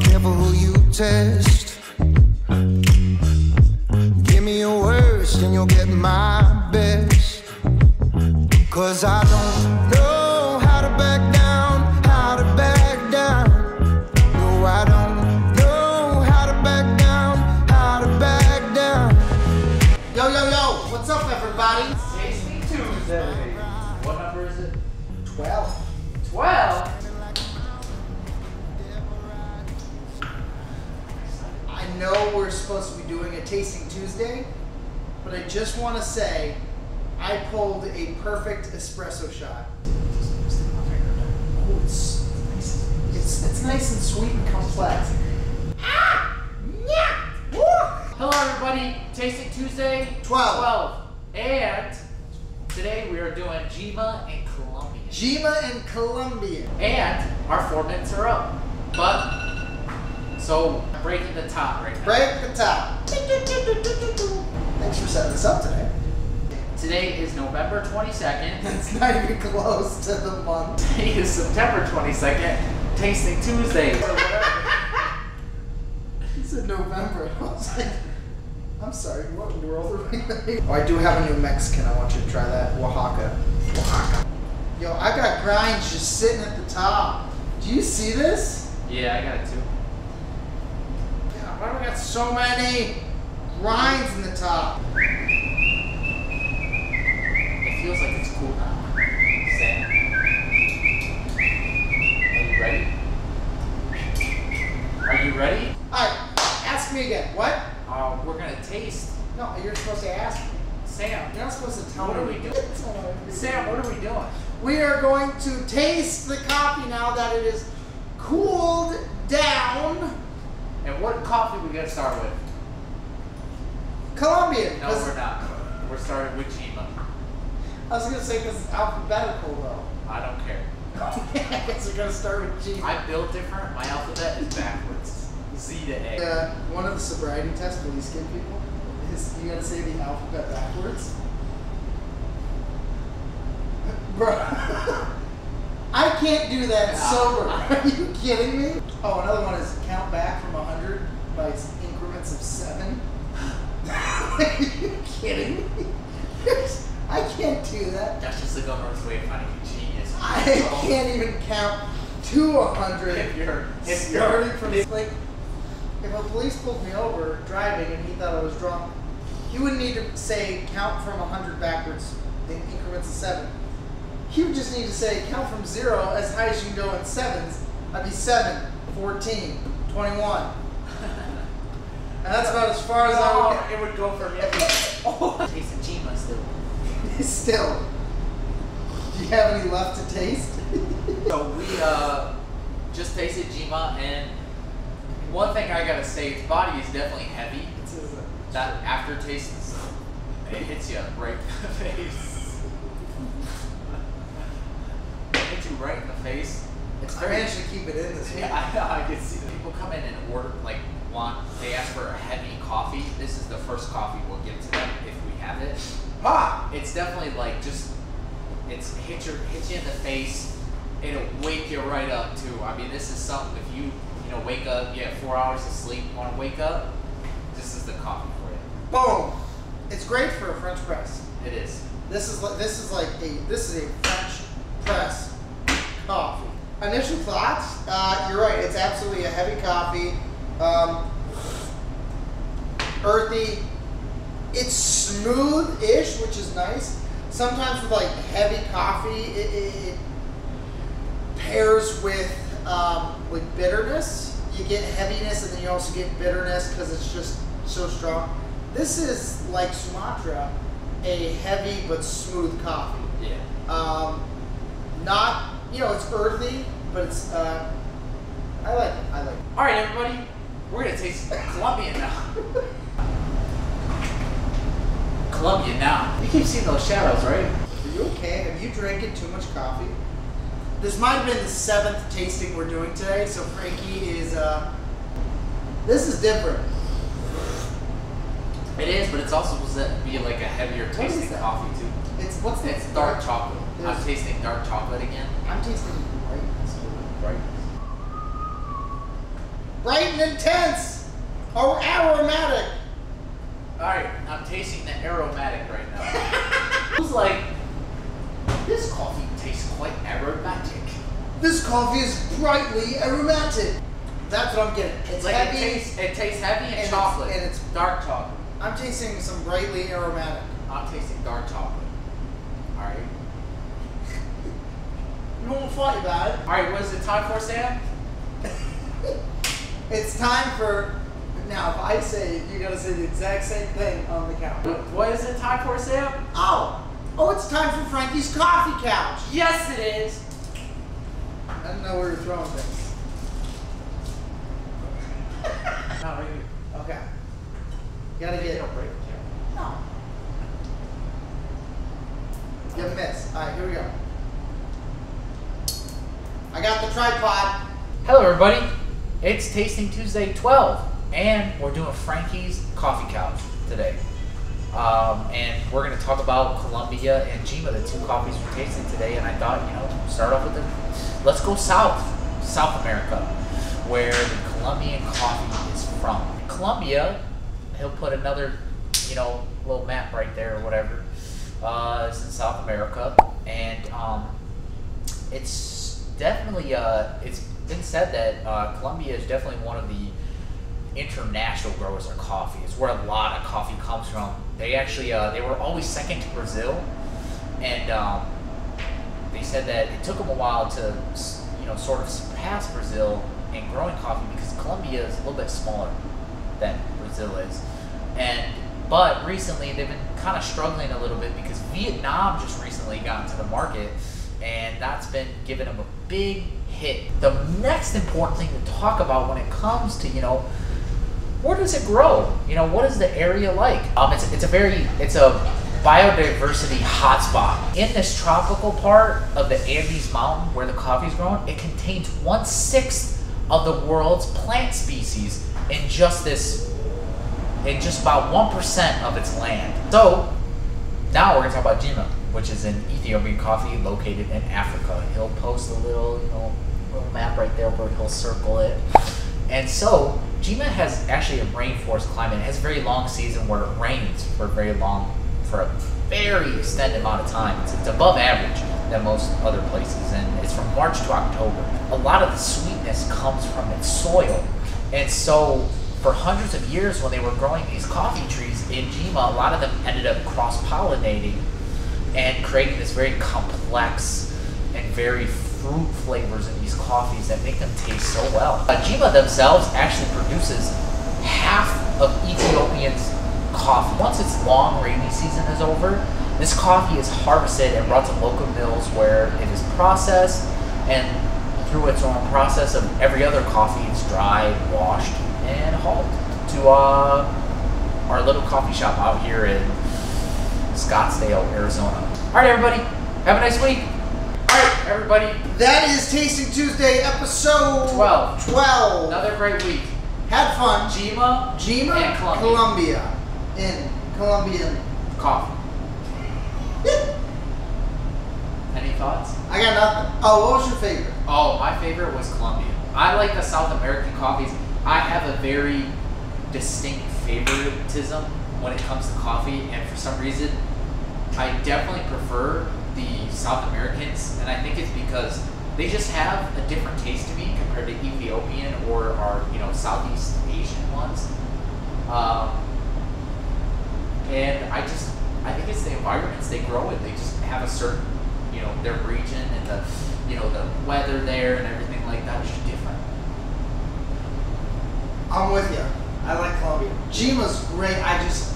careful who you test. Give me your worst and you'll get my best. 'Cause I don't know how to back down, how to back down. No, I don't know how to back down, how to back down. Yo, yo, yo, what's up, everybody? Tasting Tuesday. What number is it? 12. 12? I know we're supposed to be doing a Tasting Tuesday, but I just want to say I pulled a perfect espresso shot. Oh, it's nice and sweet and complex. Ah! Yeah! Woo! Hello everybody, Tasting Tuesday 12. And today we are doing Djimma and Colombia. Djimma and Colombia. And our 4 minutes are up. But, so breaking the top right now. Break the top. Thanks for setting this up today. Today is November 22nd. It's not even close to the month. Today is September 22nd, Tasting Tuesday. Or whatever. He said November. I was like, I'm sorry, what world are we in? Oh, I do have a new Mexican. I want you to try that. Oaxaca. Oaxaca. Yo, I got grinds just sitting at the top. Do you see this? Yeah, I got it too. Yeah, why do we got so many grinds in the top? It feels like it's cool now. Sam. Are you ready? Are you ready? Alright, ask me again. What? We're gonna taste. No, you're supposed to ask me. Sam, You're not supposed to tell what me. are we doing? Sam, what are we doing? We are going to taste the coffee now that it is cooled down. And what coffee we gonna start with? Colombian. No, we're not. We're starting with Djimma. I was going to say because it's alphabetical though. I don't care. I guess we're going to start with G. I'm built different. My alphabet is backwards. Z to A. One of the sobriety tests for these skin people is you got to say the alphabet backwards. Bro, I can't do that sober. Are you kidding me? Oh, another one is count back from 100 by increments of 7. Are you kidding me? I can't do that. That's just the government's way of finding a genius. I can't even count to 100. Starting from like, if a police pulled me over driving and he thought I was drunk, he wouldn't need to say count from 100 backwards in increments of 7. He would just need to say count from 0 as high as you can go in 7s. I'd be 7, 14, 21. And that's about as far as I would. It would go from every. Oh, tasting Djimma still. Still. Do you have any left to taste? So we just tasted Djimma, and one thing I gotta say, its body is definitely heavy. That aftertaste, it hits you right in the face. It hits you right in the face. It's I very. managed to keep it in this week. Yeah, I can see that. People come in and order, they ask for a heavy coffee. This is the first coffee we'll give to them if we have it. Ah! It's definitely it's hit you in the face. It'll wake you right up too. I mean, this is something, if you wake up, you have 4 hours of sleep, you want to wake up, this is the coffee for you. Boom! It's great for a French press. It is. This is a French press coffee. Initial thoughts? You're right. It's absolutely a heavy coffee. Earthy. It's smooth-ish, which is nice. Sometimes with heavy coffee, it pairs with bitterness. You get heaviness and then you also get bitterness because it's just so strong. This is like Sumatra, a heavy but smooth coffee. Yeah. Not, it's earthy, but it's, I like it. I like it. All right, everybody, we're gonna taste Colombian now. Colombian now. You keep seeing those shadows, right? Are you okay? Have you drinking too much coffee? This might have been the 7th tasting we're doing today, so Frankie is, this is different. It is, but it's also supposed to be like a heavier tasting coffee too. It's dark chocolate. I'm tasting dark chocolate again. I'm tasting brightness. Brightness. bright and intense, or aromatic. Alright, I'm tasting the aromatic right now. It was like, this coffee tastes quite aromatic. This coffee is brightly aromatic. That's what I'm getting. It's like heavy. It tastes heavy and and chocolate. and it's dark chocolate. I'm tasting some brightly aromatic. I'm tasting dark chocolate. Alright. You won't fight about it. Alright, what is it time for, Sam? It's time for. Now, if I say it, you gotta say the exact same thing on the count. What is it time for, Sam? Oh, it's time for Frankie's Coffee Couch. Yes, it is. I don't know where you're throwing things. No, right here. Okay. You gotta get. Don't break it. No. You miss. All right, here we go. I got the tripod. Hello, everybody. It's Tasting Tuesday 12, and we're doing Frankie's Coffee Couch today. And we're going to talk about Colombia and Djimma, the two coffees we're tasting today. And I thought, start off with let's go South America, where the Colombian coffee is from. Colombia, he'll put another, little map right there or whatever. It's in South America, and it's definitely it's been said that Colombia is definitely one of the international growers of coffee. It's where a lot of coffee comes from. They actually they were always second to Brazil, and they said that it took them a while to sort of surpass Brazil in growing coffee because Colombia is a little bit smaller than Brazil is, but recently they've been kind of struggling a little bit because Vietnam just recently got into the market, and that's been giving them a big hit. The next important thing to talk about when it comes to, where does it grow? What is the area like? It's a biodiversity hotspot. In this tropical part of the Andes Mountain where the coffee is grown, it contains 1/6 of the world's plant species in just about 1% of its land. So now we're gonna talk about Djimma, which is an Ethiopian coffee located in Africa. He'll post a little map right there where he'll circle it. And so Djimma has actually a rainforest climate. It has a very long season where it rains for a very extended amount of time. It's above average than most other places, and it's from March to October. A lot of the sweetness comes from its soil, and so for hundreds of years when they were growing these coffee trees in Djimma, a lot of them ended up cross-pollinating and creating this very complex and very fruit flavors in these coffees that make them taste so well. Djimma themselves actually produces half of Ethiopia's coffee. Once its long rainy season is over, this coffee is harvested and brought to local mills where it is processed, and through its own process of every other coffee, it's dried, washed, and hauled to our little coffee shop out here in Scottsdale, Arizona. All right, everybody, have a nice week. All right, everybody. That is Tasting Tuesday, episode 12. Another great week. Had fun. Djimma and Colombia. In Colombian coffee. Any thoughts? I got nothing. Oh, what was your favorite? Oh, my favorite was Colombia. I like the South American coffees. I have a very distinct favoritism when it comes to coffee, and for some reason, I definitely prefer the South Americans, and I think it's because they just have a different taste to me compared to Ethiopian or our Southeast Asian ones. And I think it's the environments they grow in. They just have a certain, their region and the weather there and everything like that is just different. I'm with you. I like Colombia. Djimma's great.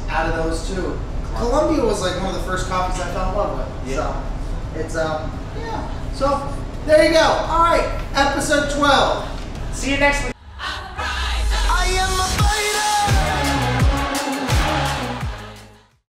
Out of those two, Colombia was like one of the first coffees I fell in love with. Yeah. So it's yeah. So there you go. All right, episode 12. See you next week.